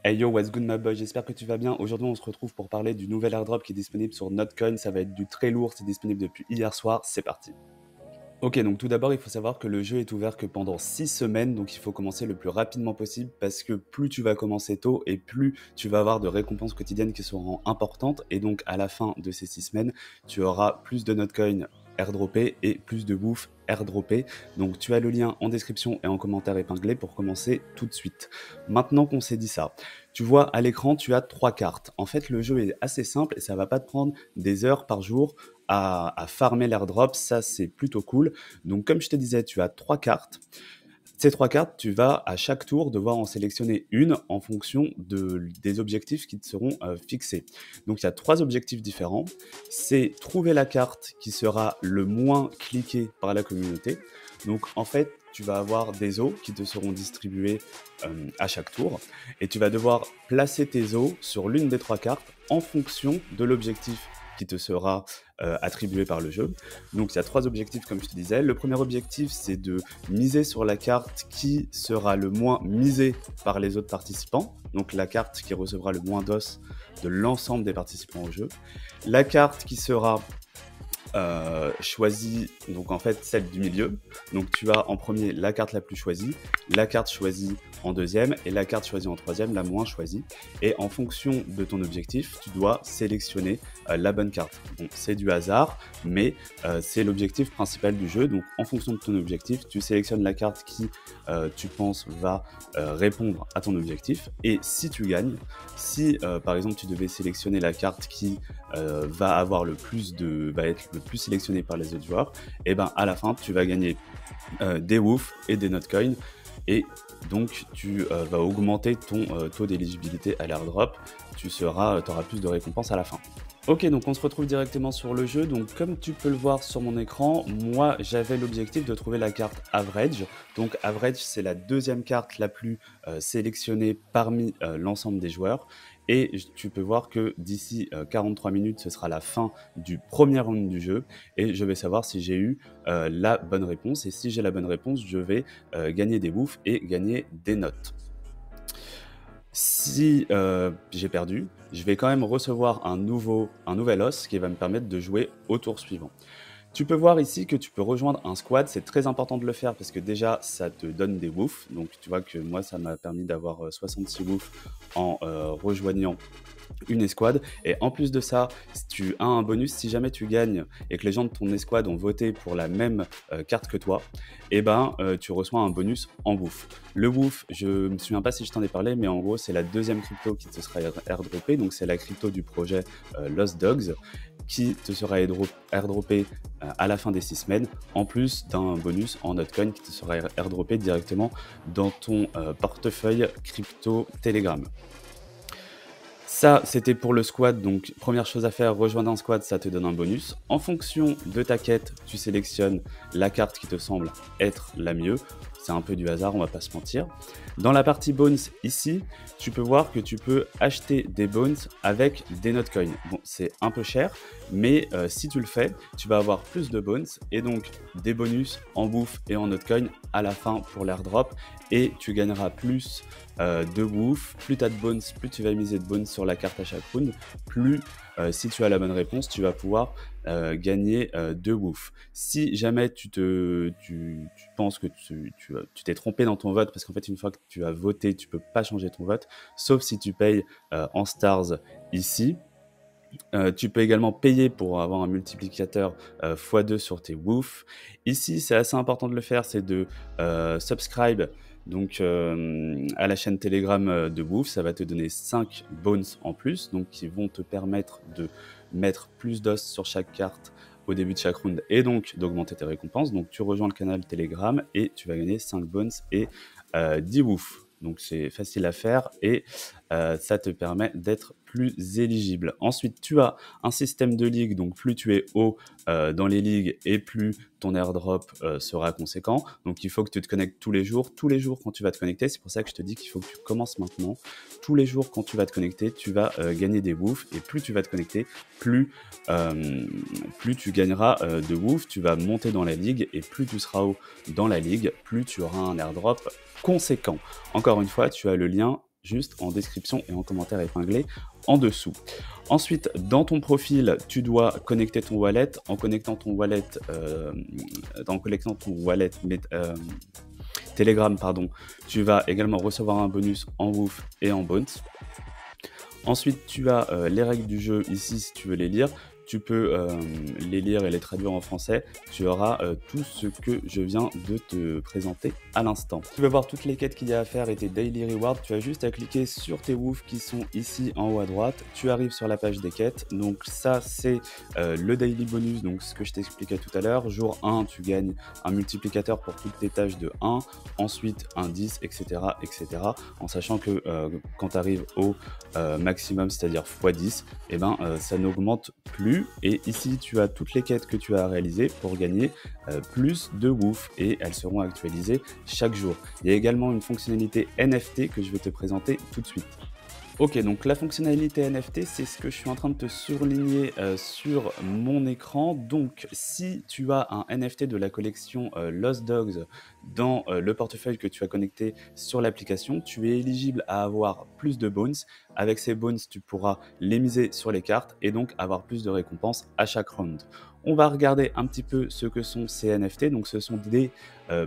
Hey yo, what's good my boy, j'espère que tu vas bien. Aujourd'hui on se retrouve pour parler du nouvel airdrop qui est disponible sur Notcoin. Ça va être du très lourd, c'est disponible depuis hier soir, c'est parti. Ok, donc tout d'abord il faut savoir que le jeu est ouvert que pendant 6 semaines, donc il faut commencer le plus rapidement possible parce que plus tu vas commencer tôt et plus tu vas avoir de récompenses quotidiennes qui seront importantes. Et donc à la fin de ces 6 semaines, tu auras plus de Notcoin airdroppé et plus de bouffe airdroppé. Donc tu as le lien en description et en commentaire épinglé pour commencer tout de suite. Maintenant qu'on s'est dit ça, tu vois à l'écran tu as 3 cartes. En fait le jeu est assez simple et ça va pas te prendre des heures par jour à farmer l'airdrop, ça c'est plutôt cool. Donc comme je te disais, tu as 3 cartes. Ces 3 cartes, tu vas à chaque tour devoir en sélectionner une en fonction des objectifs qui te seront fixés. Donc il y a 3 objectifs différents. C'est trouver la carte qui sera le moins cliquée par la communauté. Donc en fait, tu vas avoir des os qui te seront distribués à chaque tour. Et tu vas devoir placer tes os sur l'une des 3 cartes en fonction de l'objectif qui te sera attribué par le jeu. Donc il y a 3 objectifs comme je te disais. Le premier objectif c'est de miser sur la carte qui sera le moins misée par les autres participants. Donc la carte qui recevra le moins d'os de l'ensemble des participants au jeu. La carte qui sera choisie, donc en fait celle du milieu. Donc tu as en premier la carte la plus choisie, la carte choisie en deuxième et la carte choisie en troisième, la moins choisie. Et en fonction de ton objectif, tu dois sélectionner la bonne carte. Bon, c'est du hasard, mais c'est l'objectif principal du jeu. Donc en fonction de ton objectif, tu sélectionnes la carte qui tu penses va répondre à ton objectif. Et si tu gagnes, si par exemple tu devais sélectionner la carte qui va avoir va être le plus sélectionné par les autres joueurs, et ben à la fin tu vas gagner des WOOF et des Notcoin. Et donc tu vas augmenter ton taux d'éligibilité à l'airdrop, tu auras plus de récompenses à la fin. Ok, donc on se retrouve directement sur le jeu. Donc comme tu peux le voir sur mon écran, moi j'avais l'objectif de trouver la carte Average. Donc Average c'est la deuxième carte la plus sélectionnée parmi l'ensemble des joueurs. Et tu peux voir que d'ici 43 minutes, ce sera la fin du premier round du jeu. Et je vais savoir si j'ai eu la bonne réponse. Et si j'ai la bonne réponse, je vais gagner des bouffes et gagner des notes. Si j'ai perdu, je vais quand même recevoir un nouvel os qui va me permettre de jouer au tour suivant. Tu peux voir ici que tu peux rejoindre un squad, c'est très important de le faire parce que déjà ça te donne des woofs. Donc tu vois que moi ça m'a permis d'avoir 66 woofs en rejoignant une escouade. Et en plus de ça, si tu as un bonus, si jamais tu gagnes et que les gens de ton escouade ont voté pour la même carte que toi, et ben tu reçois un bonus en woof. Le woof, je me souviens pas si je t'en ai parlé, mais en gros c'est la deuxième crypto qui te sera airdroppée. Donc c'est la crypto du projet Lost Dogs qui te sera airdroppé à la fin des 6 semaines, en plus d'un bonus en Notcoin qui te sera airdroppé directement dans ton portefeuille crypto Telegram. Ça, c'était pour le squad. Donc, première chose à faire, rejoindre un squad, ça te donne un bonus. En fonction de ta quête, tu sélectionnes la carte qui te semble être la mieux. C'est un peu du hasard, on va pas se mentir. Dans la partie bones, ici, tu peux voir que tu peux acheter des bones avec des Notcoin. Bon, c'est un peu cher, mais si tu le fais, tu vas avoir plus de bones et donc des bonus en bouffe et en Notcoin à la fin pour l'airdrop. Et tu gagneras plus de woof. Plus tu as de bones, plus tu vas miser de bones sur la carte à chaque round, plus si tu as la bonne réponse, tu vas pouvoir gagner de woof. Si jamais tu penses que tu t'es trompé dans ton vote, parce qu'en fait une fois que tu as voté, tu peux pas changer ton vote, sauf si tu payes en stars ici. Tu peux également payer pour avoir un multiplicateur x2 sur tes woof. Ici, c'est assez important de le faire, c'est de subscribe donc, à la chaîne Telegram de Woof. Ça va te donner 5 bones en plus, donc qui vont te permettre de mettre plus d'os sur chaque carte au début de chaque round et donc d'augmenter tes récompenses. Donc tu rejoins le canal Telegram et tu vas gagner 5 bones et 10 woof. Donc c'est facile à faire et ça te permet d'être plus éligible. Ensuite, tu as un système de ligue, donc plus tu es haut dans les ligues et plus ton airdrop sera conséquent. Donc il faut que tu te connectes tous les jours quand tu vas te connecter. C'est pour ça que je te dis qu'il faut que tu commences maintenant. Tous les jours quand tu vas te connecter, tu vas gagner des woofs et plus tu vas te connecter, plus tu gagneras de woofs, tu vas monter dans la ligue et plus tu seras haut dans la ligue, plus tu auras un airdrop conséquent. Encore une fois, tu as le lien juste en description et en commentaire épinglé en dessous. Ensuite, dans ton profil, tu dois connecter ton wallet. En connectant ton wallet, Telegram, pardon, tu vas également recevoir un bonus en Woof et en Bones. Ensuite, tu as les règles du jeu ici si tu veux les lire. Tu peux les lire et les traduire en français. Tu auras tout ce que je viens de te présenter à l'instant. Tu veux voir toutes les quêtes qu'il y a à faire et tes daily rewards. Tu as juste à cliquer sur tes woofs qui sont ici en haut à droite. Tu arrives sur la page des quêtes. Donc ça, c'est le daily bonus, donc ce que je t'expliquais tout à l'heure. Jour 1, tu gagnes un multiplicateur pour toutes tes tâches de 1. Ensuite, un 10, etc. etc. En sachant que quand tu arrives au maximum, c'est-à-dire x10, eh ben, ça n'augmente plus. Et ici, tu as toutes les quêtes que tu as réalisées pour gagner plus de Woof et elles seront actualisées chaque jour. Il y a également une fonctionnalité NFT que je vais te présenter tout de suite. Ok, donc la fonctionnalité NFT, c'est ce que je suis en train de te surligner sur mon écran. Donc, si tu as un NFT de la collection Lost Dogs dans le portefeuille que tu as connecté sur l'application, tu es éligible à avoir plus de bones. Avec ces bones, tu pourras les miser sur les cartes et donc avoir plus de récompenses à chaque round. On va regarder un petit peu ce que sont ces NFT. Donc, ce sont des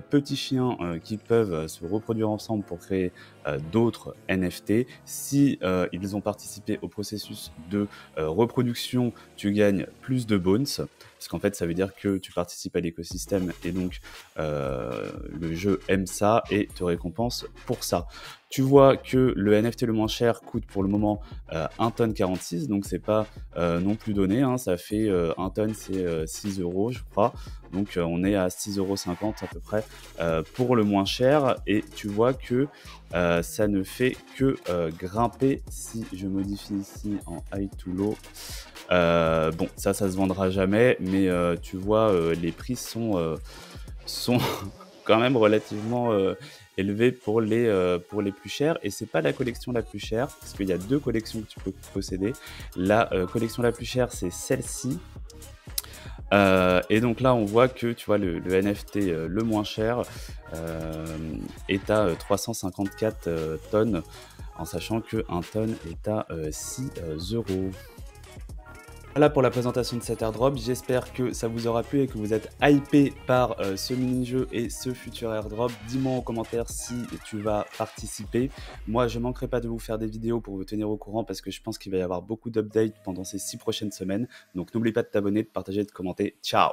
petits chiens qui peuvent se reproduire ensemble pour créer d'autres NFT. Si ils ont participé au processus de reproduction, tu gagnes plus de bones. Parce qu'en fait, ça veut dire que tu participes à l'écosystème et donc le jeu aime ça et te récompense pour ça. Tu vois que le NFT le moins cher coûte pour le moment 1 tonne 46, donc c'est pas non plus donné, hein, ça fait 1 tonne c'est 6 euros je crois, donc on est à 6,50 € à peu près pour le moins cher, et tu vois que ça ne fait que grimper. Si je modifie ici en high to low, bon ça se vendra jamais, mais tu vois les prix sont quand même relativement élevés pour les plus chers, et c'est pas la collection la plus chère parce qu'il y a deux collections que tu peux posséder. La collection la plus chère, c'est celle-ci. Et donc là, on voit que tu vois le NFT le moins cher est à 354 tonnes, en sachant que 1 tonne est à 6 euros. Voilà pour la présentation de cet airdrop, j'espère que ça vous aura plu et que vous êtes hypé par ce mini-jeu et ce futur airdrop. Dis-moi en commentaire si tu vas participer. Moi, je ne manquerai pas de vous faire des vidéos pour vous tenir au courant parce que je pense qu'il va y avoir beaucoup d'updates pendant ces 6 prochaines semaines. Donc n'oublie pas de t'abonner, de partager, de commenter. Ciao!